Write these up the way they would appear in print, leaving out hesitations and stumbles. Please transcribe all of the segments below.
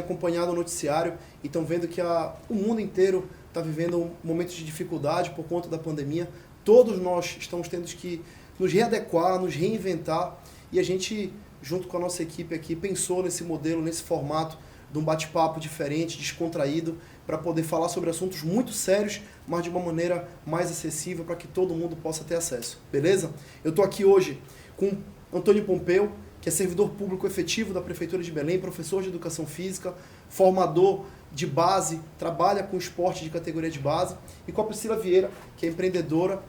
acompanhado o noticiário e estão vendo que o mundo inteiro está vivendo momentos de dificuldade por conta da pandemia. Todos nós estamos tendo que nos readequar, nos reinventar, e a gente, junto com a nossa equipe aqui, pensou nesse modelo, nesse formato de um bate-papo diferente, descontraído, para poder falar sobre assuntos muito sérios, mas de uma maneira mais acessível para que todo mundo possa ter acesso. Beleza? Eu estou aqui hoje com Antônio Pompeu, que é servidor público efetivo da Prefeitura de Belém, professor de Educação Física, formador de base, trabalha com esporte de categoria de base, e com a Priscila Vieira, que é empreendedora,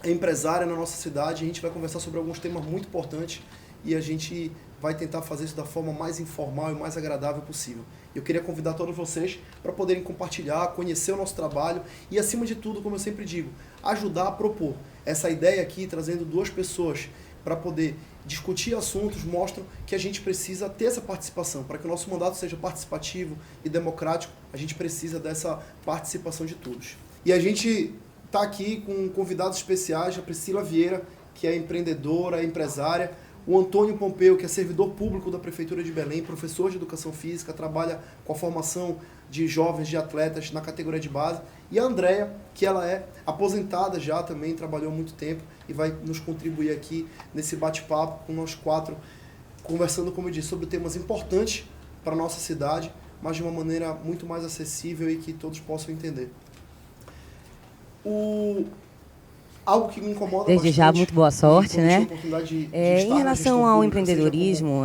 é empresária na nossa cidade. A gente vai conversar sobre alguns temas muito importantes e a gente vai tentar fazer isso da forma mais informal e mais agradável possível. Eu queria convidar todos vocês para poderem compartilhar, conhecer o nosso trabalho e, acima de tudo, como eu sempre digo, ajudar a propor. Essa ideia aqui, trazendo duas pessoas para poder discutir assuntos, mostram que a gente precisa ter essa participação. Para que o nosso mandato seja participativo e democrático, a gente precisa dessa participação de todos. E a gente está aqui com convidados especiais, a Priscila Vieira, que é empreendedora, empresária, o Antônio Pompeu, que é servidor público da Prefeitura de Belém, professor de Educação Física, trabalha com a formação de jovens, de atletas na categoria de base, e a Andréia, que ela é aposentada já também, trabalhou há muito tempo e vai nos contribuir aqui nesse bate-papo com nós quatro, conversando, como eu disse, sobre temas importantes para a nossa cidade, mas de uma maneira muito mais acessível e que todos possam entender. Algo que me incomoda desde bastante, já, muito boa sorte, né? Em relação ao empreendedorismo,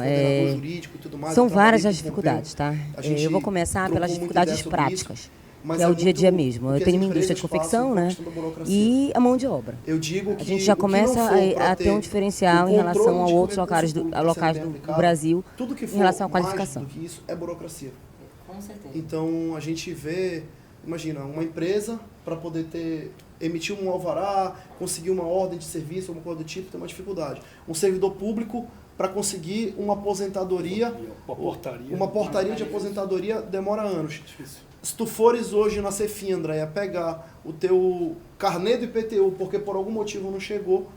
são várias as dificuldades, tá? Eu vou começar pelas dificuldades práticas, que é o dia a dia mesmo. Eu tenho uma indústria de confecção, né? E a mão de obra. A gente já começa a ter um diferencial em relação a outros locais do Brasil, em relação à qualificação. Do que isso é burocracia. Com certeza. Então, a gente vê, imagina, uma empresa para poder emitir um alvará, conseguir uma ordem de serviço, alguma coisa do tipo, tem uma dificuldade. Um servidor público, para conseguir uma aposentadoria, uma portaria de aposentadoria demora anos. Difícil. Se tu fores hoje na Cefim, Andréia, pegar o teu carnê do IPTU, porque por algum motivo não chegou,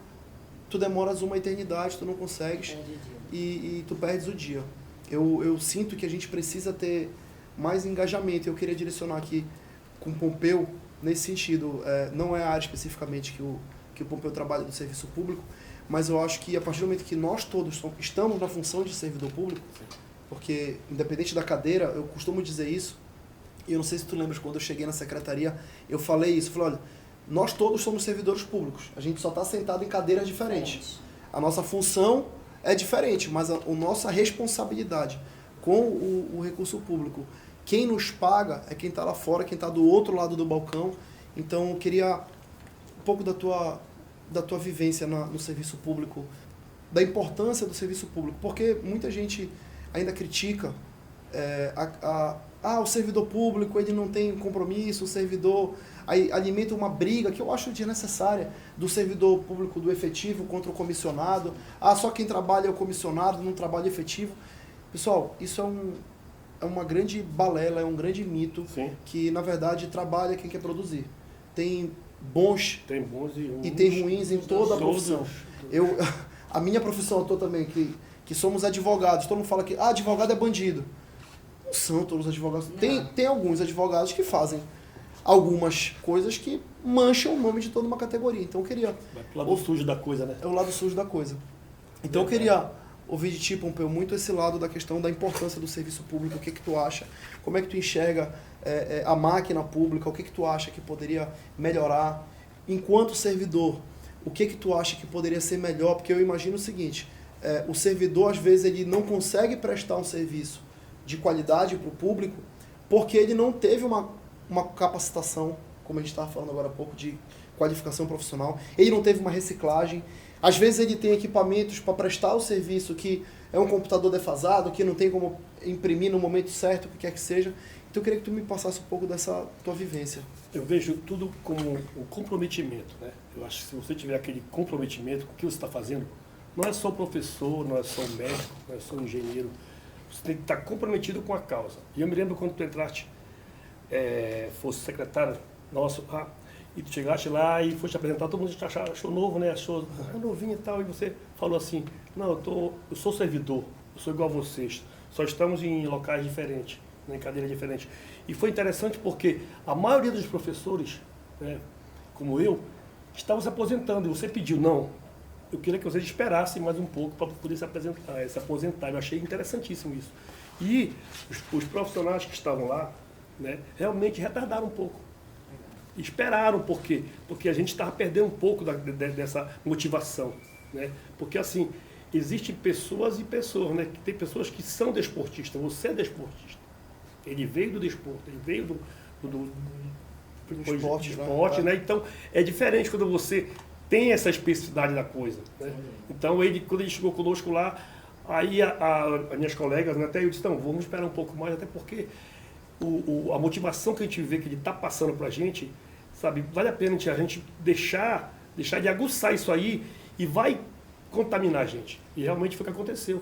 tu demoras uma eternidade, tu não consegues e tu perdes o dia. Eu sinto que a gente precisa ter mais engajamento. Eu queria direcionar aqui com o Pompeu, nesse sentido, não é a área especificamente que o Pompeu trabalha do serviço público, mas eu acho que a partir do momento que nós todos estamos na função de servidor público, porque independente da cadeira, eu costumo dizer isso, e eu não sei se tu lembras, quando eu cheguei na secretaria, eu falei isso, falei, olha, nós todos somos servidores públicos, a gente só está sentado em cadeiras diferentes. A nossa função é diferente, mas a nossa responsabilidade com o recurso público, quem nos paga é quem está lá fora, quem está do outro lado do balcão. Então, eu queria um pouco da tua vivência no serviço público, da importância do serviço público, porque muita gente ainda critica o servidor público, ele não tem compromisso, o servidor aí alimenta uma briga, que eu acho desnecessária, do servidor público, do efetivo contra o comissionado. Só quem trabalha é o comissionado, não trabalha efetivo. Pessoal, isso é uma grande balela, é um grande mito. Sim. Que, na verdade, trabalha quem quer produzir. Tem bons e tem ruins em toda a profissão. A minha profissão atual também, que somos advogados. Todo mundo fala que advogado é bandido. Não são todos os advogados. Tem alguns advogados que fazem algumas coisas que mancham o nome de toda uma categoria. Então eu queria... Vai pro lado sujo da coisa, né? É o lado sujo da coisa. Então eu queria ouvir de ti, Pompeu, muito esse lado da questão da importância do serviço público. O que tu acha? Como é que tu enxerga a máquina pública? O que tu acha que poderia melhorar? Enquanto servidor, o que tu acha que poderia ser melhor? Porque eu imagino o seguinte, o servidor, às vezes, ele não consegue prestar um serviço de qualidade para o público porque ele não teve uma capacitação, como a gente estava falando agora há pouco, de qualificação profissional. Ele não teve uma reciclagem. Às vezes ele tem equipamentos para prestar o serviço que é um computador defasado, que não tem como imprimir no momento certo, o que quer que seja. Então eu queria que tu me passasse um pouco dessa tua vivência. Eu vejo tudo como um comprometimento, né? Eu acho que se você tiver aquele comprometimento com o que você está fazendo, não é só professor, não é só médico, não é só engenheiro. Você tem que estar comprometido com a causa. E eu me lembro quando tu entraste, fosse secretário nosso, e tu chegaste lá e foste apresentar, todo mundo achou novo, né? Achou novinho e tal, e você falou assim, não, eu sou servidor, eu sou igual a vocês, só estamos em locais diferentes. em cadeira diferente. E foi interessante porque a maioria dos professores, né, como eu, estavam se aposentando. E você pediu, não, eu queria que vocês esperassem mais um pouco para poder se aposentar. Eu achei interessantíssimo isso. E os profissionais que estavam lá, né, realmente retardaram um pouco. Esperaram, por quê? Porque a gente estava perdendo um pouco dessa motivação. Né? Porque, assim, existem pessoas e pessoas, né? Tem pessoas que são desportistas. Você é desportista. Ele veio do desporto, ele veio do esporte, né? Então, é diferente quando você tem essa especificidade da coisa. Né? Então, quando ele chegou conosco lá, aí as minhas colegas, né, até eu disse, não, vamos esperar um pouco mais, até porque a motivação que a gente vê que ele está passando para a gente, sabe, vale a pena a gente deixar de aguçar isso aí e vai contaminar a gente. E realmente foi o que aconteceu.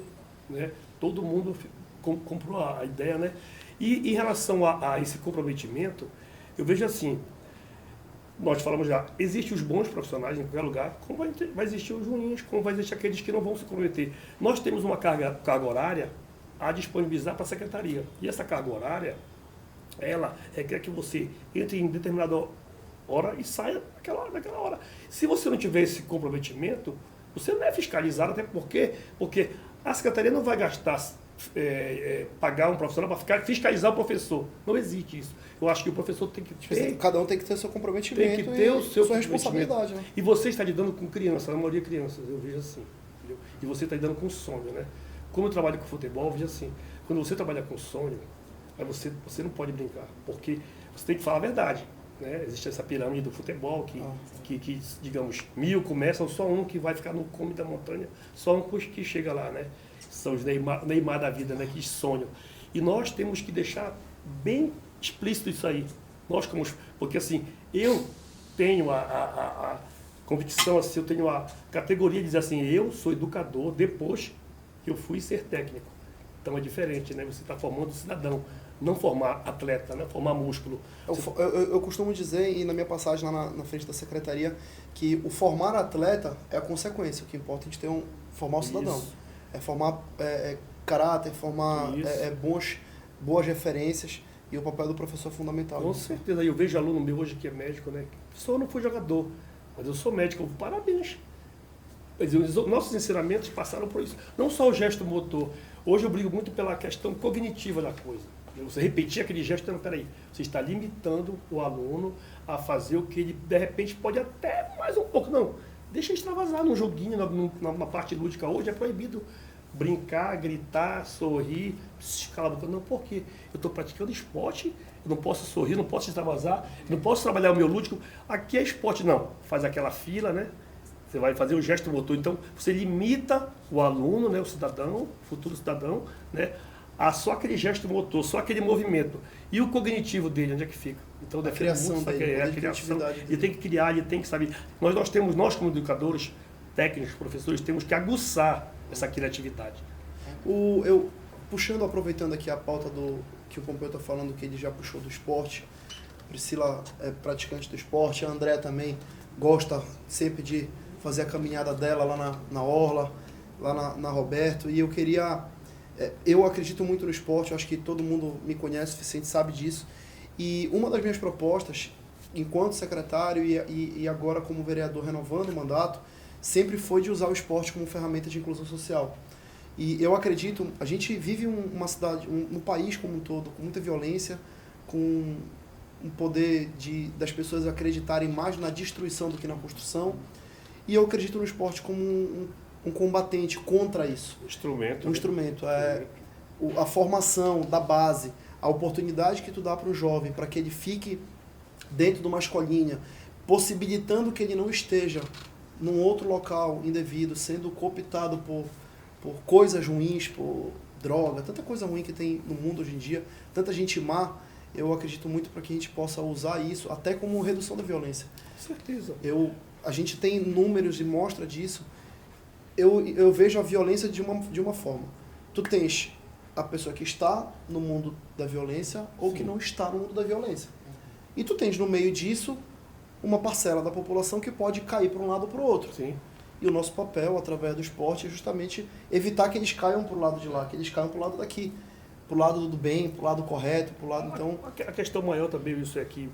Né? Todo mundo comprou a ideia, né? E em relação a esse comprometimento, eu vejo assim, nós falamos já, existem os bons profissionais em qualquer lugar, como vai existir os ruins, como vai existir aqueles que não vão se comprometer. Nós temos uma carga horária a disponibilizar para a secretaria. E essa carga horária, ela requer que você entre em determinada hora e saia naquela hora. Se você não tiver esse comprometimento, você não é fiscalizado, até porque a secretaria não vai gastar, pagar um profissional para fiscalizar o professor. Não existe isso. Eu acho que o professor tem que ter... Cada um tem que ter seu comprometimento, tem que ter o seu sua responsabilidade. Né? E você está lidando com crianças, a maioria crianças, eu vejo assim. Entendeu? E você está lidando com sonho, né? Como eu trabalho com futebol, eu vejo assim, quando você trabalha com sonho, aí você não pode brincar, porque você tem que falar a verdade. Né? Existe essa pirâmide do futebol que digamos, 1000 começam, só um que vai ficar no cume da montanha, só um que chega lá, né? São os Neymar da vida, né? Que sonham. E nós temos que deixar bem explícito isso aí. Porque assim, eu tenho a convicção, assim, eu tenho a categoria de dizer assim, eu sou educador depois que eu fui ser técnico. Então é diferente, né? Você está formando cidadão. Não formar atleta, né? Formar músculo. Eu costumo dizer, e na minha passagem lá na frente da secretaria, que o formar atleta é a consequência. O que importa é a gente formar o cidadão. Isso. É formar caráter, formar boas referências, e o papel do professor é fundamental. Com certeza. Eu vejo aluno meu hoje que é médico, né? Só não fui jogador, mas eu sou médico. Parabéns. Os nossos ensinamentos passaram por isso. Não só o gesto motor. Hoje eu brigo muito pela questão cognitiva da coisa. Você repetir aquele gesto, não, peraí, você está limitando o aluno a fazer o que ele, de repente, pode até mais um pouco. Não, deixa ele extravasar num joguinho, numa parte lúdica. Hoje é proibido brincar, gritar, sorrir, calar a boca. Não, por quê? Eu estou praticando esporte, eu não posso sorrir, não posso extravasar, não posso trabalhar o meu lúdico. Aqui é esporte, não. Faz aquela fila, né? Você vai fazer o gesto motor. Então, você limita o aluno, né, o cidadão, o futuro cidadão, né, a só aquele gesto motor, só aquele movimento. E o cognitivo dele, onde é que fica? Então, a criação dele, a criação. Ele tem que criar, ele tem que saber. Nós como educadores, técnicos, professores, temos que aguçar essa criatividade. Aproveitando aqui a pauta que o Pompeu está falando, que ele já puxou do esporte, Priscila é praticante do esporte, a André também gosta sempre de fazer a caminhada dela lá na Orla, lá na Roberto, e eu acredito muito no esporte, eu acho que todo mundo me conhece o suficiente, sabe disso, e uma das minhas propostas, enquanto secretário e agora como vereador renovando o mandato, sempre foi de usar o esporte como ferramenta de inclusão social. E eu acredito, a gente vive uma cidade, um país como um todo, com muita violência, com um poder das pessoas acreditarem mais na destruição do que na construção, e eu acredito no esporte como um combatente contra isso. Instrumento. Um instrumento. A formação da base, a oportunidade que tu dá para o jovem, para que ele fique dentro de uma escolinha, possibilitando que ele não esteja num outro local indevido, sendo cooptado por coisas ruins, por droga, tanta coisa ruim que tem no mundo hoje em dia, tanta gente má. Eu acredito muito para que a gente possa usar isso até como redução da violência. Com certeza. A gente tem números e mostra disso. Eu vejo a violência de uma forma. Tu tens a pessoa que está no mundo da violência ou Sim. que não está no mundo da violência. E tu tens no meio disso uma parcela da população que pode cair para um lado ou para o outro. Sim. E o nosso papel, através do esporte, é justamente evitar que eles caiam para o lado de lá, que eles caiam para o lado daqui. pro lado do bem, pro lado correto, pro lado, então... A questão maior também, isso é que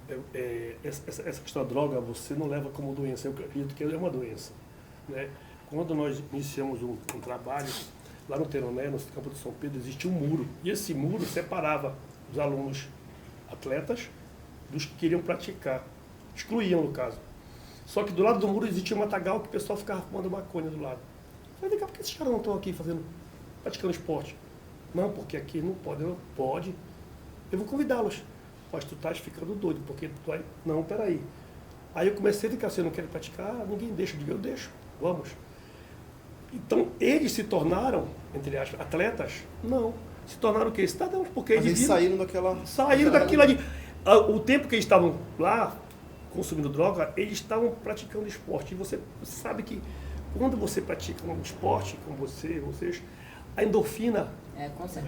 essa questão da droga, você não leva como doença, eu acredito que é uma doença, né? Quando nós iniciamos um trabalho, lá no Teroné, no campo de São Pedro, existia um muro, e esse muro separava os alunos atletas dos que queriam praticar, excluíam no caso. Só que do lado do muro existia um matagal que o pessoal ficava fumando maconha do lado. Eu falei, por que esses caras não estão aqui praticando esporte? Não, porque aqui não pode. Não pode. Eu vou convidá-los. Mas tu estás ficando doido, porque tu vai... Não, peraí. Aí eu comecei a ficar, você não quer praticar? Ninguém deixa. Eu digo, eu deixo. Vamos. Então, eles se tornaram, entre aspas, atletas? Não. Se tornaram o quê? Cidadãos, porque eles saíram daquela... Saíram daquilo ali. O tempo que eles estavam lá, consumindo droga, eles estavam praticando esporte. E você sabe que quando você pratica um esporte, como vocês, a endorfina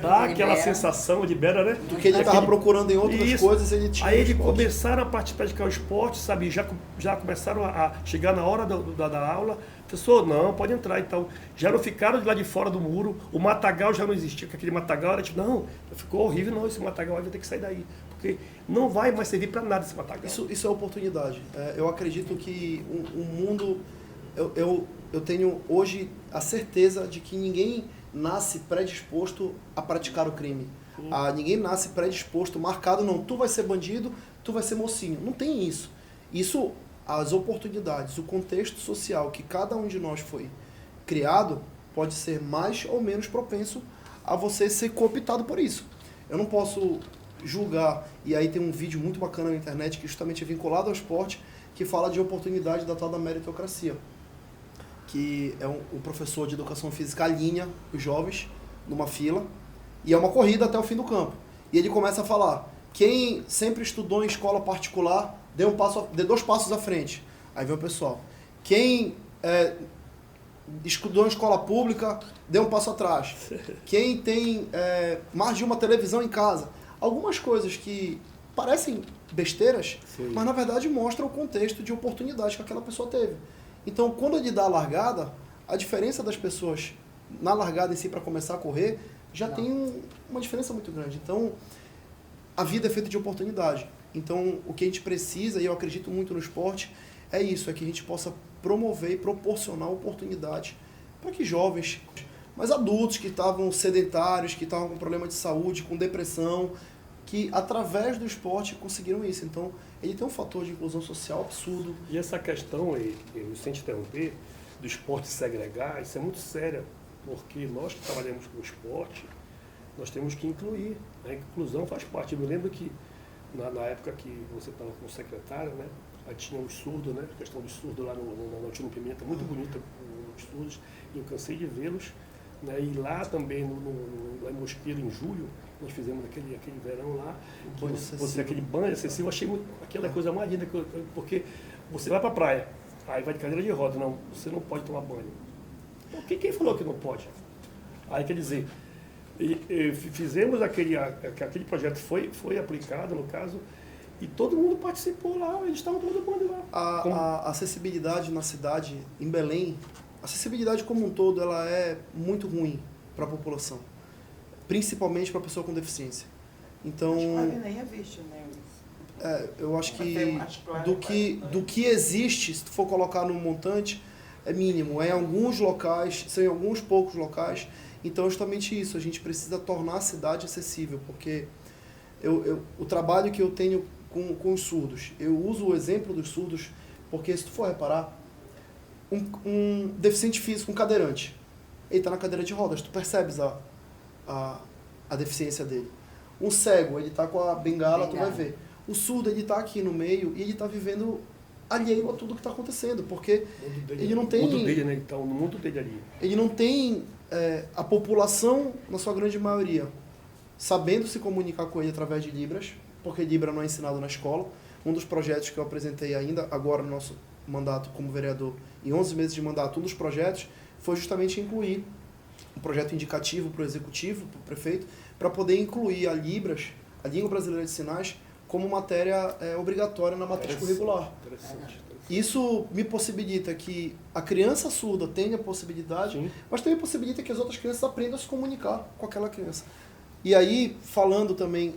dá aquela sensação, libera, né? Do que ele estava procurando em outras coisas, ele tinha. Aí eles começaram a praticar o esporte, sabe? Já começaram a chegar na hora da aula. Professor, não, pode entrar. Então, já não ficaram de lá de fora do muro, o matagal já não existia, porque aquele matagal era tipo, não, ficou horrível, não, esse matagal vai ter que sair daí. Porque não vai mais servir para nada esse matagal. Isso é oportunidade. Eu acredito que o mundo... Eu tenho hoje a certeza de que ninguém nasce predisposto a praticar o crime. Ninguém nasce predisposto, marcado, não, tu vai ser bandido, tu vai ser mocinho. Não tem isso. Isso, as oportunidades, o contexto social que cada um de nós foi criado, pode ser mais ou menos propenso a você ser cooptado por isso. Eu não posso julgar, e aí tem um vídeo muito bacana na internet que justamente é vinculado ao esporte, que fala de oportunidade da tal da meritocracia. Que é um professor de educação física alinha os jovens numa fila e é uma corrida até o fim do campo. E ele começa a falar, quem sempre estudou em escola particular, dê 2 passos à frente. Aí vem o pessoal. Quem estudou em escola pública, dê 1 passo atrás. Quem tem mais de uma televisão em casa. Algumas coisas que parecem besteiras, sim, mas na verdade mostram o contexto de oportunidade que aquela pessoa teve. Então, quando ele dá a largada, a diferença das pessoas na largada em si para começar a correr já tem uma diferença muito grande. Então, a vida é feita de oportunidade. Então, o que a gente precisa, e eu acredito muito no esporte, é isso, é que a gente possa promover e proporcionar oportunidades para que jovens, mas adultos que estavam sedentários, que estavam com problema de saúde, com depressão, que através do esporte conseguiram isso. Então, ele tem um fator de inclusão social absurdo. E essa questão, sem te interromper, do esporte segregar, isso é muito séria, porque nós que trabalhamos com o esporte, nós temos que incluir. A inclusão faz parte. Eu me lembro que, na época que você estava como secretário, né, aí tinha os surdos, né, a questão dos surdos lá no Tino Pimenta, muito bonita, os surdos, e eu cansei de vê-los. Né, e lá também, lá em Mosqueiro, em julho, nós fizemos aquele verão lá, aquele banho acessível, eu achei aquela coisa mais linda, porque você vai para a praia, aí vai de cadeira de roda, não, você não pode tomar banho. Quem falou que não pode? Aí quer dizer, fizemos aquele projeto, foi aplicado no caso, e todo mundo participou lá, eles estavam tomando banho lá. A acessibilidade na cidade, em Belém, a acessibilidade como um todo, ela é muito ruim para a população, principalmente para a pessoa com deficiência. Então, nem é visto, né? Eu acho que do que existe, se tu for colocar num montante, é mínimo. É em alguns locais, são em alguns poucos locais. Então, justamente isso, a gente precisa tornar a cidade acessível, porque o trabalho que eu tenho com os surdos, eu uso o exemplo dos surdos, porque se tu for reparar, um deficiente físico, um cadeirante, ele está na cadeira de rodas, tu percebes a deficiência dele. Um cego, ele está com a bengala, tu vai ver. O surdo, ele está aqui no meio e ele está vivendo alheio a tudo que está acontecendo, porque ele não tem... O mundo dele, né? Então, no mundo dele ali. Ele não tem a população, na sua grande maioria, sabendo se comunicar com ele através de Libras, porque Libra não é ensinado na escola. Um dos projetos que eu apresentei ainda, agora no nosso mandato como vereador, em 11 meses de mandato, um dos projetos foi justamente incluir um projeto indicativo para o executivo, para o prefeito, para poder incluir a Libras, a Língua Brasileira de Sinais, como matéria obrigatória na matriz curricular. Interessante. Isso me possibilita que a criança surda tenha possibilidade, sim, mas também possibilita que as outras crianças aprendam a se comunicar com aquela criança. E aí, falando também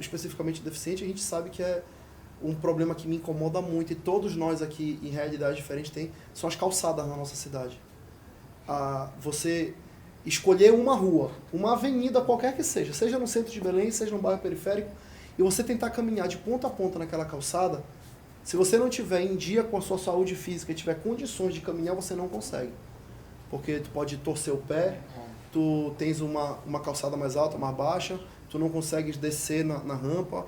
especificamente de deficiente, a gente sabe que é um problema que me incomoda muito, e todos nós aqui em realidades diferentes tem, são as calçadas na nossa cidade. Você escolher uma rua, uma avenida qualquer que seja no centro de Belém, seja no bairro periférico, e você tentar caminhar de ponta a ponta naquela calçada, se você não tiver em dia com a sua saúde física e tiver condições de caminhar, você não consegue. Porque tu pode torcer o pé, tu tens uma calçada mais alta, mais baixa, tu não consegues descer na rampa.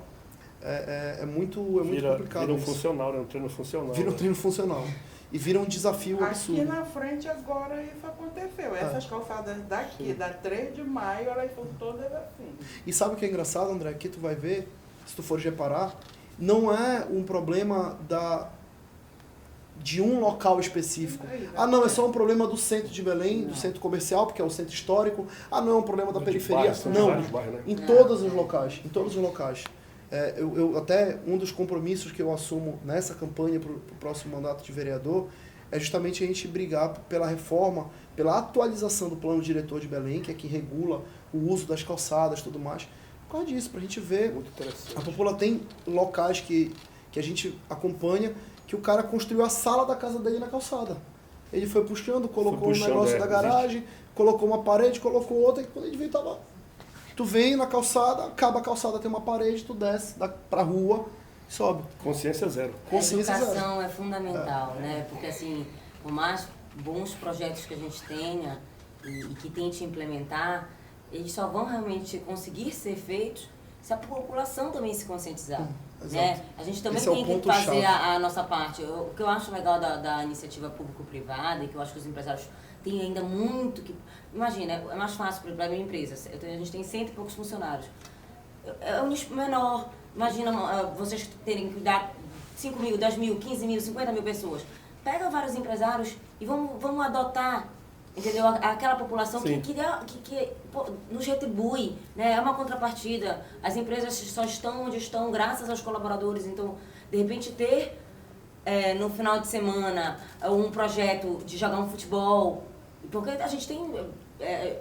É muito complicado. Vira um funcional, né? Um treino funcional. Vira um treino funcional. E vira um desafio absurdo. Aqui na frente agora isso aconteceu. Essas calçadas daqui, Sim. da 3 de maio, elas são todas assim. E sabe o que é engraçado, André? Aqui tu vai ver, se tu fores reparar, não é um problema de um local específico. Não, é só um problema do centro de Belém, do centro comercial, porque é o centro histórico. Não é um problema da periferia. Não, em todos os locais. Em todos os locais. Até um dos compromissos que eu assumo nessa campanha para o próximo mandato de vereador é justamente a gente brigar pela reforma, pela atualização do plano diretor de Belém, que é que regula o uso das calçadas e tudo mais. Por causa disso, para a gente ver, a população tem locais que a gente acompanha, que o cara construiu a sala da casa dele na calçada. Ele foi puxando, colocou um negócio da garagem, colocou uma parede, colocou outra, e quando ele veio, tava... Tu vem na calçada, acaba a calçada, tem uma parede, tu desce pra rua e sobe. Consciência zero. Consciência zero. A educação é fundamental, né? Porque assim, por mais bons projetos que a gente tenha e que tente implementar, eles só vão realmente conseguir ser feitos se a população também se conscientizar. Né? A gente também tem que fazer a nossa parte. O que eu acho legal da iniciativa público-privada, e que eu acho que os empresários têm ainda muito que... Imagina, é mais fácil para a minha empresa. A gente tem 100 e poucos funcionários. É um nicho menor. Imagina vocês terem que dar 5 mil, 10 mil, 15 mil, 50 mil pessoas. Pega vários empresários e vamos adotar, entendeu? Aquela população que nos retribui, né? É uma contrapartida. As empresas só estão onde estão graças aos colaboradores. Então, de repente, ter no final de semana um projeto de jogar um futebol, porque a gente tem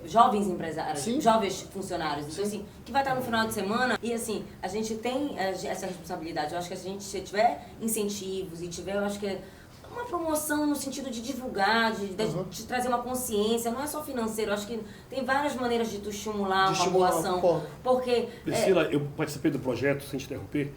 jovens empresários, Sim. jovens funcionários, então Sim. assim, que vai estar no final de semana, e assim, a gente tem essa responsabilidade. Eu acho que se a gente tiver incentivos e tiver, eu acho que uma promoção no sentido de divulgar, de trazer uma consciência, não é só financeiro, eu acho que tem várias maneiras de tu estimular a população. Porque... Priscila, eu participei do projeto, sem te interromper,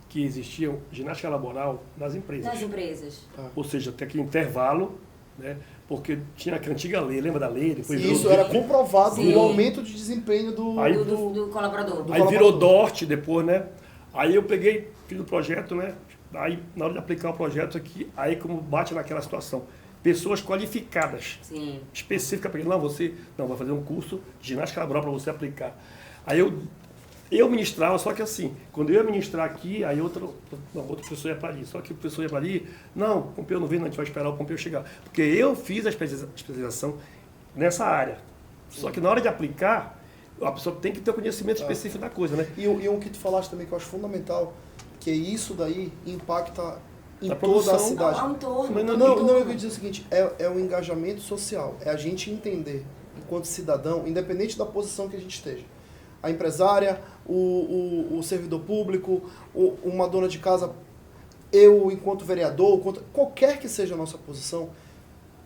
que existia ginástica laboral nas empresas. Nas empresas. Ou seja, tem aquele intervalo, né? Porque tinha aquela antiga lei, lembra da lei? Depois isso era comprovado, Sim. o aumento de desempenho do colaborador. Aí virou DORT depois, né? Aí eu peguei, fiz o projeto, né? Aí, na hora de aplicar o projeto aqui, aí como bate naquela situação. Pessoas qualificadas, Sim. específicas, porque você vai fazer um curso de ginástica laboral para você aplicar. Aí eu ministrava, só que assim, quando eu ia ministrar aqui, aí outra pessoa ia para ali. Só que a pessoa ia para ali, não, o Pompeu não vem, não, a gente vai esperar o Pompeu chegar. Porque eu fiz a especialização nessa área. Só que na hora de aplicar, a pessoa tem que ter o conhecimento específico da coisa, né? E o que tu falaste também, que eu acho fundamental, que isso daí impacta em a toda a cidade. Ao entorno. Não, eu ia dizer o seguinte, é o engajamento social, é a gente entender, enquanto cidadão, independente da posição que a gente esteja, a empresária, o servidor público, uma dona de casa, eu enquanto vereador, qualquer que seja a nossa posição,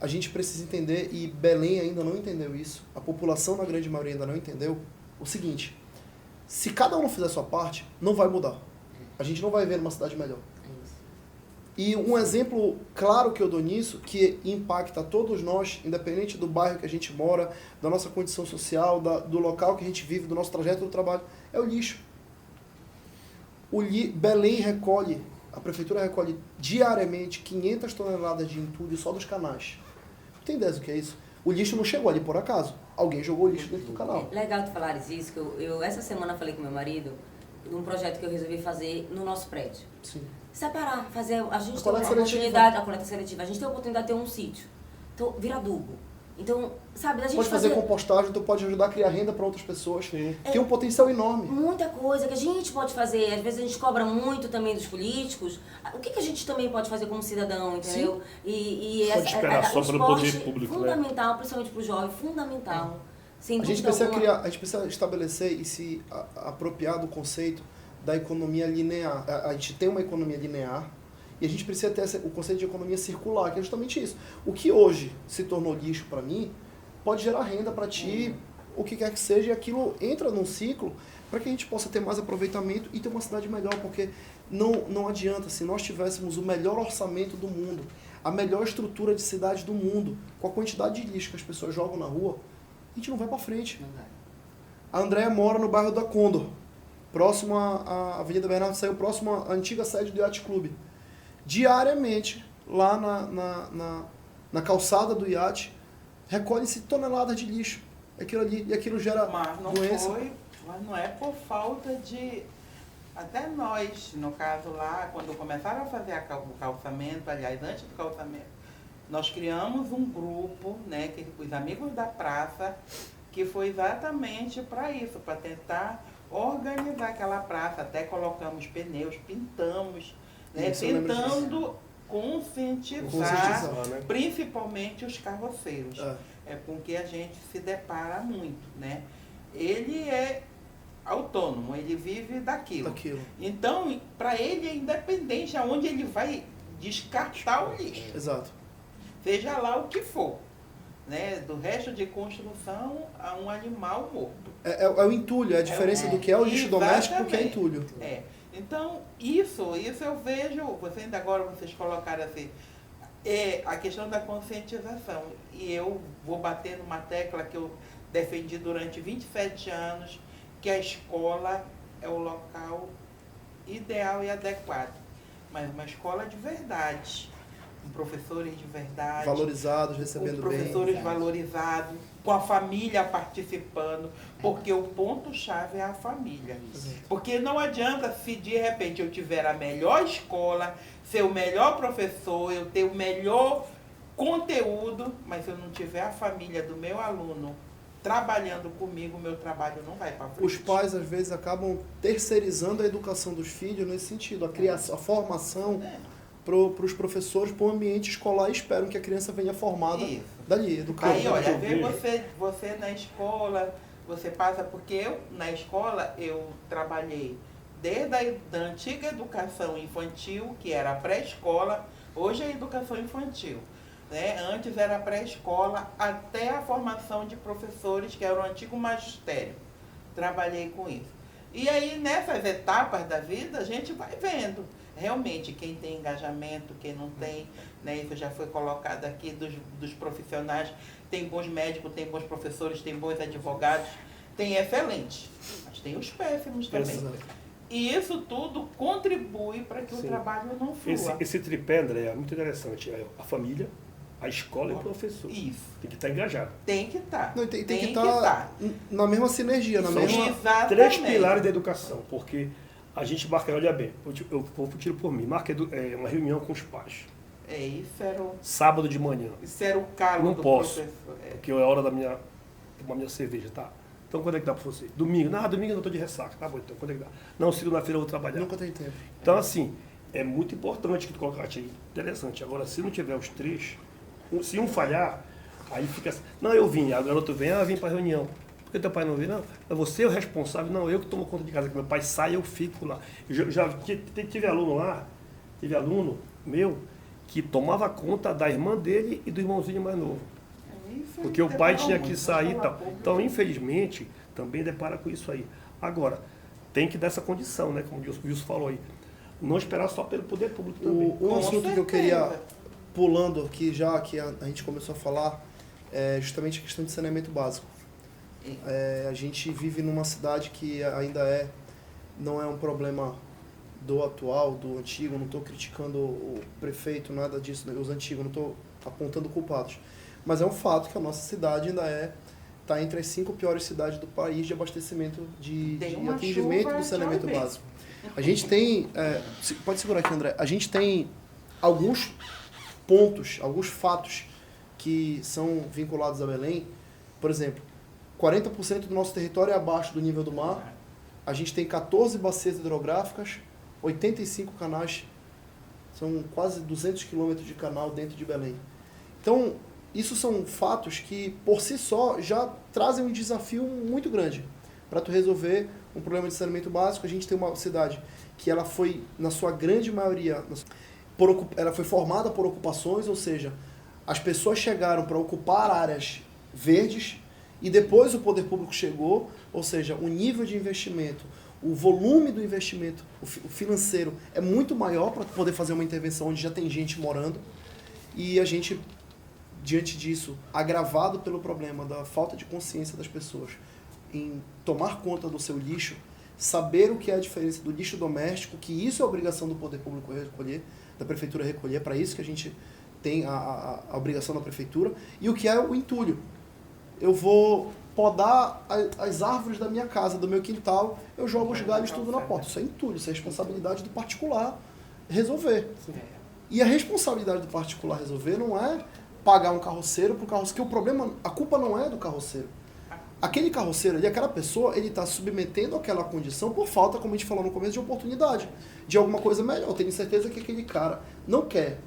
a gente precisa entender, e Belém ainda não entendeu isso, a população na grande maioria ainda não entendeu, o seguinte, se cada um fizer a sua parte, não vai mudar. A gente não vai ver uma cidade melhor. E um exemplo claro que eu dou nisso, que impacta todos nós, independente do bairro que a gente mora, da nossa condição social, do local que a gente vive, do nosso trajeto do trabalho, é o lixo. Belém a prefeitura recolhe diariamente 500 toneladas de entulho só dos canais. Tem ideia do que é isso? O lixo não chegou ali por acaso. Alguém jogou o lixo dentro do canal. Legal tu falares isso, que eu essa semana falei com meu marido de um projeto que eu resolvi fazer no nosso prédio. Sim. Separar, fazer... A gente tem a coleta seletiva. A gente tem a oportunidade de ter um sítio. Então, vira adubo. Então, sabe, a gente pode fazer compostagem, tu pode ajudar a criar renda para outras pessoas. Sim. Tem um potencial enorme. Muita coisa que a gente pode fazer. Às vezes a gente cobra muito também dos políticos. O que a gente também pode fazer como cidadão, entendeu? Sim. Pode esperar só pelo poder público, fundamental, né? Principalmente para o jovem, fundamental. Sem a gente precisa estabelecer e se apropriar do conceito da economia linear. A gente tem uma economia linear e a gente precisa ter o conceito de economia circular, que é justamente isso. O que hoje se tornou lixo para mim, pode gerar renda para ti, o que quer que seja, e aquilo entra num ciclo para que a gente possa ter mais aproveitamento e ter uma cidade melhor, porque não adianta, se nós tivéssemos o melhor orçamento do mundo, a melhor estrutura de cidade do mundo, com a quantidade de lixo que as pessoas jogam na rua, a gente não vai para frente. A Andréia mora no bairro da Condor, próximo à Avenida Bernardo Saiu, próximo à antiga sede do Yacht Club. Diariamente, lá na calçada do iate, recolhe-se toneladas de lixo. Aquilo ali, e aquilo gera doença. Mas não é por falta de... Até nós, no caso lá, quando começaram a fazer o calçamento, aliás, antes do calçamento, nós criamos um grupo, né, os Amigos da Praça, que foi exatamente para isso, para tentar organizar aquela praça. Até colocamos pneus, pintamos, né, tentando conscientizar, né? Principalmente os carroceiros. É com que a gente se depara muito, né? Ele é autônomo, ele vive daquilo. Então, para ele é independente aonde ele vai descartar o lixo. Exato. Seja lá o que for, né? Do resto de construção a um animal morto. É o entulho, é a diferença do que é o lixo doméstico que é entulho. Então, isso eu vejo, vocês colocaram assim, a questão da conscientização. E eu vou bater numa tecla que eu defendi durante 27 anos, que a escola é o local ideal e adequado. Mas uma escola de verdade, com professores de verdade. Valorizados, recebendo bem. Professores valorizados, com a família participando, porque o ponto-chave é a família. Porque não adianta se de repente eu tiver a melhor escola, ser o melhor professor, eu ter o melhor conteúdo, mas se eu não tiver a família do meu aluno trabalhando comigo, o meu trabalho não vai para frente. Os pais, às vezes, acabam terceirizando a educação dos filhos nesse sentido, a criação, a formação para os professores, para o ambiente escolar, e esperam que a criança venha formada dali, educada. Aí, olha, vê você na escola, você passa, porque eu, na escola, eu trabalhei desde da antiga educação infantil, que era a pré-escola, hoje é educação infantil. Né? Antes era pré-escola, até a formação de professores, que era o antigo magistério. Trabalhei com isso. E aí, nessas etapas da vida, a gente vai vendo realmente quem tem engajamento, quem não tem. Né? Isso já foi colocado aqui dos profissionais. Tem bons médicos, tem bons professores, tem bons advogados, tem excelentes, mas tem os péssimos também. E isso tudo contribui para que o trabalho não flua. Esse tripé, André, é muito interessante. A família, a escola e o professor. Isso. Tem que estar engajado. Tem que estar. Não, tem que estar na mesma sinergia, na mesma... Exatamente. 3 pilares da educação, porque a gente marca, olha bem, eu vou tiro por mim, marca uma reunião com os pais. Isso era o... Sábado de manhã. Isso era o cargo do posso, professor. Porque é a hora da tomar minha cerveja, tá? Então quando é que dá para você? Domingo? Não, domingo eu não estou de ressaca. Tá bom, então quando é que dá? Não, segunda-feira eu vou trabalhar. Nunca tem tempo. Então assim, é muito importante que tu colocaste aí. Interessante. Agora, se não tiver os 3, se um falhar, aí fica assim, não, eu vim, a garota vem, vim para a reunião. Por que teu pai não vem? Não, é você o responsável. Não, eu que tomo conta de casa, que meu pai sai, eu fico lá. Eu já tive aluno lá, meu, que tomava conta da irmã dele e do irmãozinho mais novo. Porque o pai tinha que sair e tal. Então, infelizmente, também depara com isso aí. Agora, tem que dar essa condição, né? Como o Wilson falou aí. Não esperar só pelo poder público também. Um assunto que eu queria, pulando aqui já, que a gente começou a falar, é justamente a questão de saneamento básico. A gente vive numa cidade que ainda não é um problema do atual, do antigo, não estou criticando o prefeito, nada disso, os antigos, não estou apontando culpados. Mas é um fato que a nossa cidade ainda está entre as 5 piores cidades do país de abastecimento, de atendimento do saneamento básico. A gente tem, pode segurar aqui, André, a gente tem alguns pontos, alguns fatos que são vinculados a Belém. Por exemplo, 40% do nosso território é abaixo do nível do mar, a gente tem 14 bacias hidrográficas, 85 canais, são quase 200 quilômetros de canal dentro de Belém. Então, isso são fatos que, por si só, já trazem um desafio muito grande para tu resolver um problema de saneamento básico. A gente tem uma cidade que ela foi, na sua grande maioria, ela foi formada por ocupações, ou seja, as pessoas chegaram para ocupar áreas verdes e depois o poder público chegou, ou seja, o nível de investimento, o volume do investimento, o financeiro é muito maior para poder fazer uma intervenção onde já tem gente morando. E a gente, diante disso, agravado pelo problema da falta de consciência das pessoas em tomar conta do seu lixo, saber o que é a diferença do lixo doméstico, que isso é obrigação do poder público recolher, da prefeitura recolher, para isso que a gente tem a obrigação da prefeitura, e o que é o entulho. Eu vou podar as árvores da minha casa, do meu quintal, eu jogo os galhos tudo na porta. Isso é entulho, isso é responsabilidade do particular resolver. E a responsabilidade do particular resolver não é pagar um carroceiro para o carroceiro, que o problema, a culpa não é do carroceiro. Aquele carroceiro ali, aquela pessoa, ele está submetendo aquela condição por falta, como a gente falou no começo, de oportunidade, de alguma coisa melhor. Eu tenho certeza que aquele cara não quer,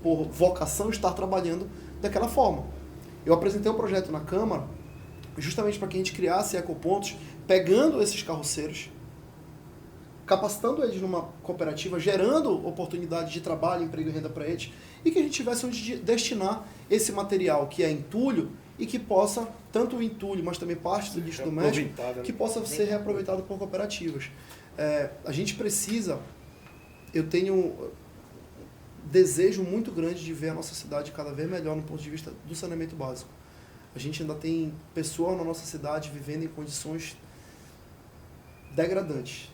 por vocação, estar trabalhando daquela forma. Eu apresentei um projeto na Câmara, justamente para que a gente criasse ecopontos, pegando esses carroceiros, capacitando eles numa cooperativa, gerando oportunidade de trabalho, emprego e renda para eles, e que a gente tivesse onde destinar esse material que é entulho e que possa, tanto o entulho, mas também parte do lixo doméstico, que possa ser reaproveitado por cooperativas. A gente precisa, eu tenho desejo muito grande de ver a nossa cidade cada vez melhor no ponto de vista do saneamento básico. A gente ainda tem pessoas na nossa cidade vivendo em condições degradantes.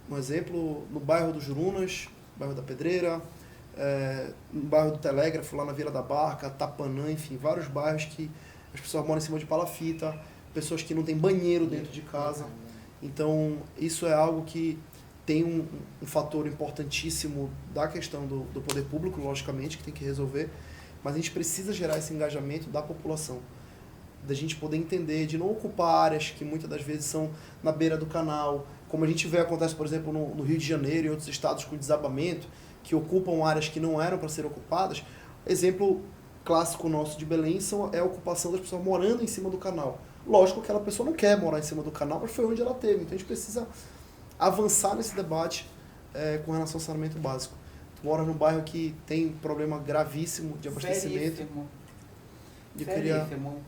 Um exemplo, no bairro do Jurunas, bairro da Pedreira, no bairro do Telégrafo, lá na Vila da Barca, Tapanã, enfim, vários bairros que as pessoas moram em cima de palafita, pessoas que não têm banheiro dentro de casa. Então, isso é algo que tem um fator importantíssimo da questão do poder público, logicamente, que tem que resolver, mas a gente precisa gerar esse engajamento da população, da gente poder entender, de não ocupar áreas que muitas das vezes são na beira do canal, como a gente vê acontece, por exemplo, no Rio de Janeiro e outros estados com desabamento, que ocupam áreas que não eram para ser ocupadas. Exemplo clássico nosso de Belém é a ocupação das pessoas morando em cima do canal. Lógico que aquela pessoa não quer morar em cima do canal, mas foi onde ela teve. Então a gente precisa avançar nesse debate com relação ao saneamento básico. Tu mora num bairro que tem problema gravíssimo de abastecimento. Veríssimo.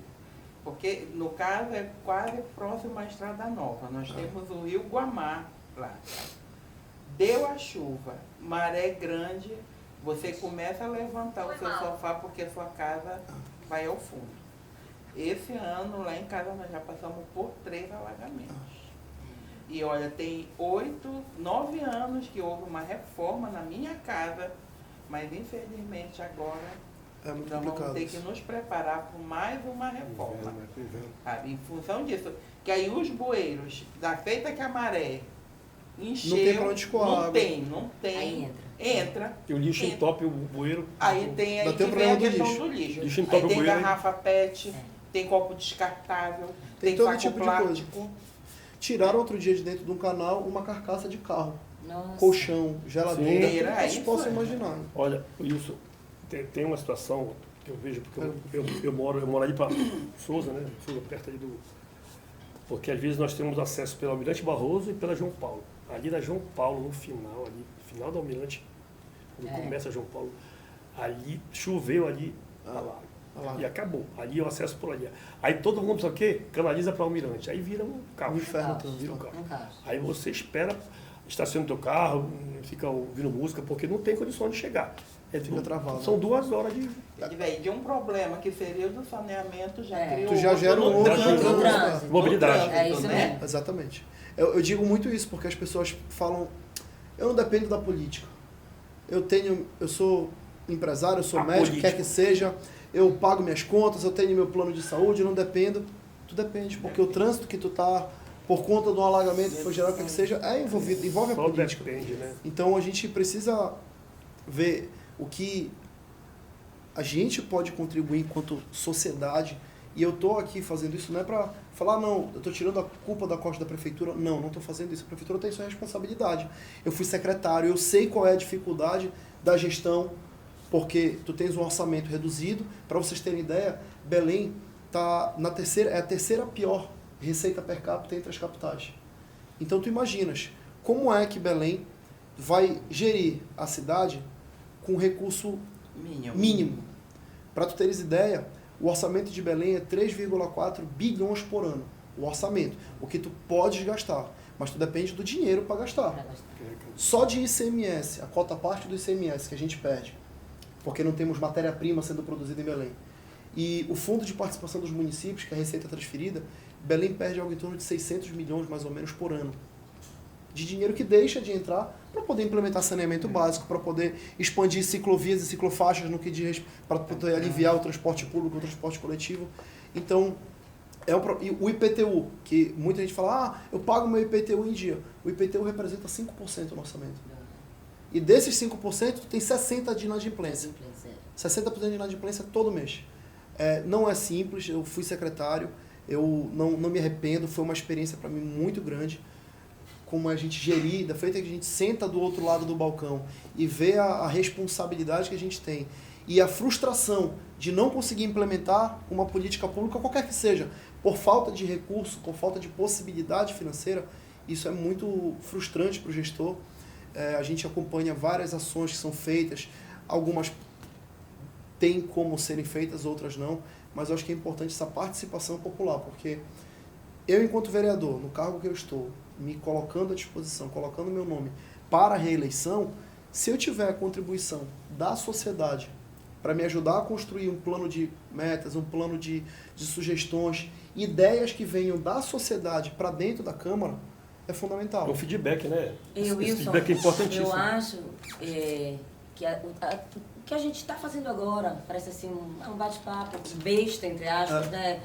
Porque, no caso, é quase próximo à Estrada Nova. Nós temos o Rio Guamá lá. Deu a chuva, maré grande, você começa a levantar o seu sofá porque a sua casa vai ao fundo. Esse ano, lá em casa, nós já passamos por 3 alagamentos. E olha, tem 9 anos que houve uma reforma na minha casa, mas infelizmente agora nós vamos ter que nos preparar para mais uma reforma. Sabe? Em função disso. Que aí os bueiros, da feita que a maré encheu, não tem para onde escoar. Não tem. Aí entra. E o lixo entope o bueiro. Aí tem aí que vem a questão do lixo. Aí tem garrafa PET, tem copo descartável, tem todo saco tipo plástico. De coisa. Tiraram outro dia de dentro de um canal uma carcaça de carro. Nossa. Colchão, geladeira, Sim, vocês possam imaginar. Olha, Wilson, tem uma situação que eu vejo, porque eu moro ali para Souza, né? Souza perto ali do... Porque às vezes nós temos acesso pelo Almirante Barroso e pela João Paulo. Ali na João Paulo, no final do Almirante, quando começa a João Paulo, ali choveu ali, e acabou. Ali é o acesso por ali. Aí todo mundo, sabe o quê? Canaliza para o Almirante. Aí vira um caos. Vira um caos. Aí você espera, estaciona o teu carro, fica ouvindo música, porque não tem condição de chegar. Fica travado. São 2 horas de... De um problema que seria o do saneamento, já criou... Tu já gera um outro mobilidade. É isso mesmo. Exatamente. Eu digo muito isso, porque as pessoas falam, eu não dependo da política. Eu sou empresário, eu sou médico, quer que seja, eu pago minhas contas, eu tenho meu plano de saúde, eu não dependo. Tu depende, porque o trânsito que tu tá, por conta de um alagamento que foi gerado, quer que seja, envolve a política. Depende, né? Então a gente precisa ver o que a gente pode contribuir enquanto sociedade. E eu estou aqui fazendo isso não é para falar, não, eu estou tirando a culpa da costa da prefeitura. Não estou fazendo isso. A prefeitura tem sua responsabilidade. Eu fui secretário, eu sei qual é a dificuldade da gestão porque tu tens um orçamento reduzido. Para vocês terem ideia, Belém tá é a terceira pior receita per capita entre as capitais. Então tu imaginas como é que Belém vai gerir a cidade com recurso mínimo. Para tu teres ideia, o orçamento de Belém é 3,4 bilhões por ano. O orçamento, o que tu podes gastar, mas tu depende do dinheiro para gastar. Só de ICMS, a cota parte do ICMS que a gente perde, porque não temos matéria-prima sendo produzida em Belém. E o fundo de participação dos municípios, que é a receita transferida, Belém perde algo em torno de 600 milhões mais ou menos por ano. De dinheiro que deixa de entrar para poder implementar saneamento básico, para poder expandir ciclovias e ciclofaixas no que diz para poder aliviar o transporte público, o transporte coletivo. Então, o IPTU, que muita gente fala, eu pago meu IPTU em dia. O IPTU representa 5% no orçamento. E desses 5%, tem 60% de inadimplência. 60% de inadimplência todo mês. Não é simples, eu fui secretário, eu não me arrependo, foi uma experiência para mim muito grande. Como a gente gerir, da feita que a gente senta do outro lado do balcão e vê a responsabilidade que a gente tem e a frustração de não conseguir implementar uma política pública, qualquer que seja, por falta de recurso, por falta de possibilidade financeira, isso é muito frustrante para o gestor. A gente acompanha várias ações que são feitas, algumas têm como serem feitas, outras não, mas eu acho que é importante essa participação popular, porque eu, enquanto vereador, no cargo que eu estou, me colocando à disposição, colocando meu nome para a reeleição, se eu tiver a contribuição da sociedade para me ajudar a construir um plano de metas, um plano de sugestões, ideias que venham da sociedade para dentro da Câmara, é fundamental. É um feedback, né? Esse feedback é importantíssimo. Eu acho que a gente está fazendo agora, parece assim um bate-papo besta, entre aspas, né?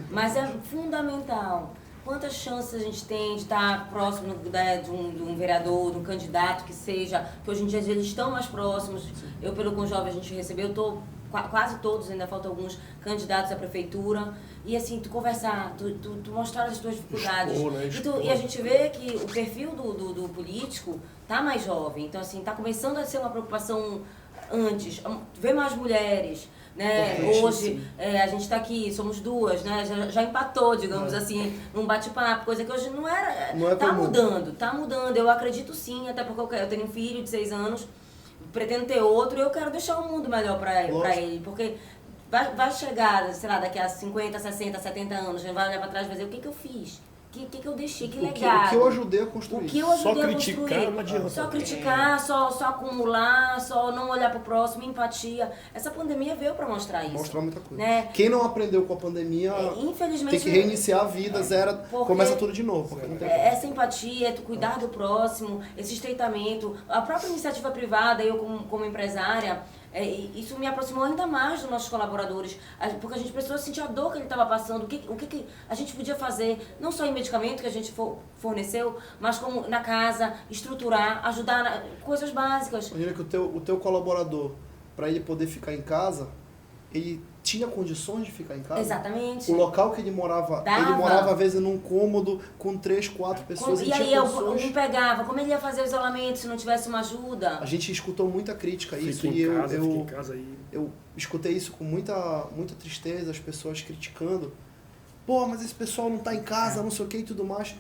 Mas é fundamental. Quantas chances a gente tem de estar próximo de um vereador, de um candidato que seja, que hoje em dia eles estão mais próximos. Eu, pelo Conjovem, a gente recebeu, quase todos, ainda faltam alguns candidatos à prefeitura. E assim, tu conversar, tu mostrar as tuas dificuldades. E a gente vê que o perfil do político tá mais jovem. Então, assim, tá começando a ser uma preocupação antes. Ver mais mulheres. Né? Hoje a gente está aqui, somos duas, né? já empatou, digamos assim, num bate-papo, coisa que hoje não era. Tá mudando. Eu acredito sim, até porque eu tenho um filho de 6 anos, pretendo ter outro e eu quero deixar o mundo melhor para ele, porque vai chegar, sei lá, daqui a 50, 60, 70 anos, a gente vai olhar para trás e vai dizer o que eu fiz. O que eu deixei, que legado. O que eu ajudei a construir. Só criticar não adianta. Só criticar, só acumular, só não olhar para o próximo, empatia. Essa pandemia veio para mostrar isso. Mostrar muita coisa. Né? Quem não aprendeu com a pandemia infelizmente, tem que reiniciar a vida, começa tudo de novo. Essa empatia, tu cuidar do próximo, esse estreitamento, a própria iniciativa privada, eu como empresária, isso me aproximou ainda mais dos nossos colaboradores, porque a gente precisou sentir a dor que ele estava passando, o que a gente podia fazer, não só em medicamento que a gente forneceu, mas como na casa, estruturar, ajudar, coisas básicas. Imagina que o teu colaborador, para ele poder ficar em casa, ele tinha condições de ficar em casa? Exatamente. O local que ele morava às vezes num cômodo com 3, 4 pessoas. E aí um pegava, como ele ia fazer o isolamento se não tivesse uma ajuda? A gente escutou muita crítica a isso eu escutei isso com muita tristeza, as pessoas criticando. Pô, mas esse pessoal não tá em casa, não sei o que e tudo mais.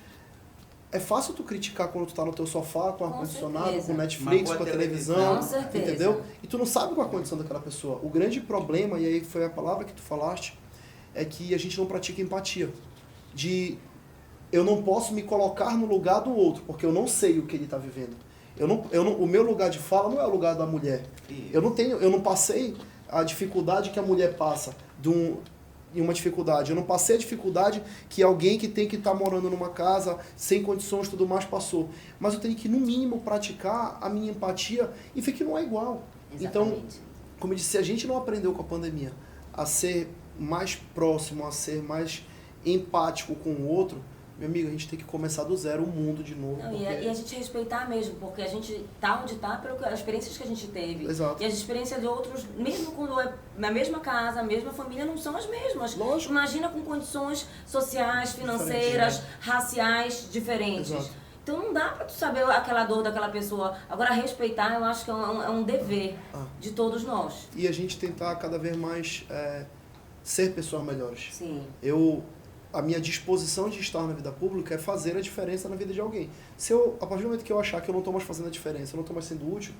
É fácil tu criticar quando tu tá no teu sofá, com ar-condicionado, com Netflix, com a televisão, entendeu? E tu não sabe qual é a condição daquela pessoa. O grande problema, e aí foi a palavra que tu falaste, é que a gente não pratica empatia. Eu não posso me colocar no lugar do outro, porque eu não sei o que ele tá vivendo. O meu lugar de fala não é o lugar da mulher. Eu não passei a dificuldade que a mulher passa em uma dificuldade. Eu não passei a dificuldade que alguém que tem que estar morando numa casa, sem condições e tudo mais, passou. Mas eu tenho que, no mínimo, praticar a minha empatia e ver que não é igual. Exatamente. Então, como eu disse, se a gente não aprendeu com a pandemia a ser mais próximo, a ser mais empático com o outro, meu amigo, a gente tem que começar do zero o mundo de novo. Não, porque... e a gente respeitar mesmo, porque a gente tá onde tá pelas experiências que a gente teve. Exato. E as experiências de outros, mesmo quando é na mesma casa, a mesma família, não são as mesmas. Lógico. Imagina com condições sociais, financeiras, raciais diferentes. Exato. Então não dá para tu saber aquela dor daquela pessoa. Agora, respeitar, eu acho que é um dever de todos nós. E a gente tentar cada vez mais ser pessoas melhores. Sim. A minha disposição de estar na vida pública é fazer a diferença na vida de alguém. A partir do momento que eu achar que eu não estou mais fazendo a diferença, eu não estou mais sendo útil,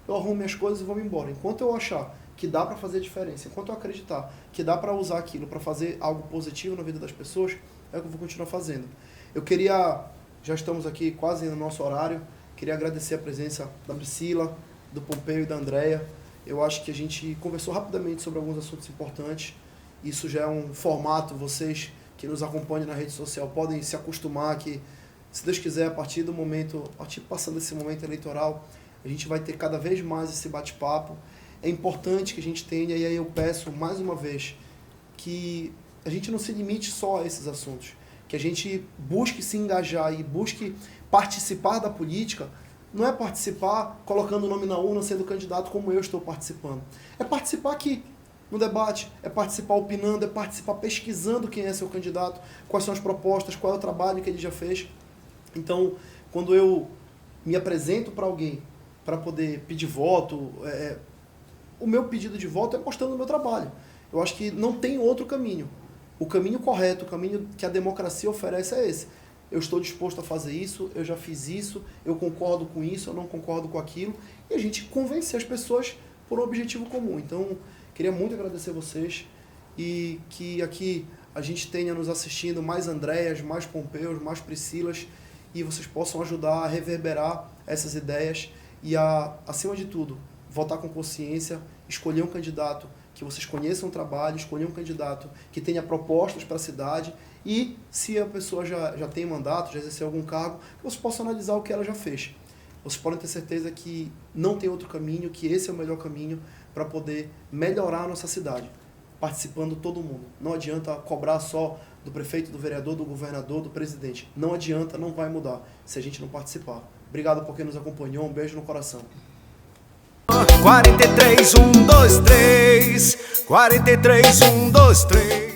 eu arrumo minhas coisas e vou me embora. Enquanto eu achar que dá para fazer a diferença, enquanto eu acreditar que dá para usar aquilo para fazer algo positivo na vida das pessoas, é o que eu vou continuar fazendo. Já estamos aqui quase no nosso horário, queria agradecer a presença da Priscila, do Pompeu e da Andréia. Eu acho que a gente conversou rapidamente sobre alguns assuntos importantes. Isso já é um formato, vocês que nos acompanham na rede social podem se acostumar que, se Deus quiser, a partir passando esse momento eleitoral, a gente vai ter cada vez mais esse bate-papo. É importante que a gente tenha, e aí eu peço mais uma vez, que a gente não se limite só a esses assuntos, que a gente busque se engajar e busque participar da política. Não é participar colocando o nome na urna, sendo candidato como eu estou participando. É participar aqui, no debate, é participar opinando, é participar pesquisando quem é seu candidato, quais são as propostas, qual é o trabalho que ele já fez. Então, quando eu me apresento para alguém para poder pedir voto, o meu pedido de voto é mostrando o meu trabalho. Eu acho que não tem outro caminho. O caminho correto, o caminho que a democracia oferece é esse. Eu estou disposto a fazer isso, eu já fiz isso, eu concordo com isso, eu não concordo com aquilo, e a gente convencer as pessoas por um objetivo comum. Então, queria muito agradecer vocês e que aqui a gente tenha nos assistindo mais Andréias, mais Pompeus, mais Priscilas, e vocês possam ajudar a reverberar essas ideias e, acima de tudo, votar com consciência, escolher um candidato que vocês conheçam o trabalho, escolher um candidato que tenha propostas para a cidade e, se a pessoa já tem mandato, já exerceu algum cargo, que vocês possam analisar o que ela já fez. Vocês podem ter certeza que não tem outro caminho, que esse é o melhor caminho para poder melhorar a nossa cidade, participando todo mundo. Não adianta cobrar só do prefeito, do vereador, do governador, do presidente. Não adianta, não vai mudar se a gente não participar. Obrigado por quem nos acompanhou, um beijo no coração. 43, 1, 2, 3. 43, 1, 2, 3.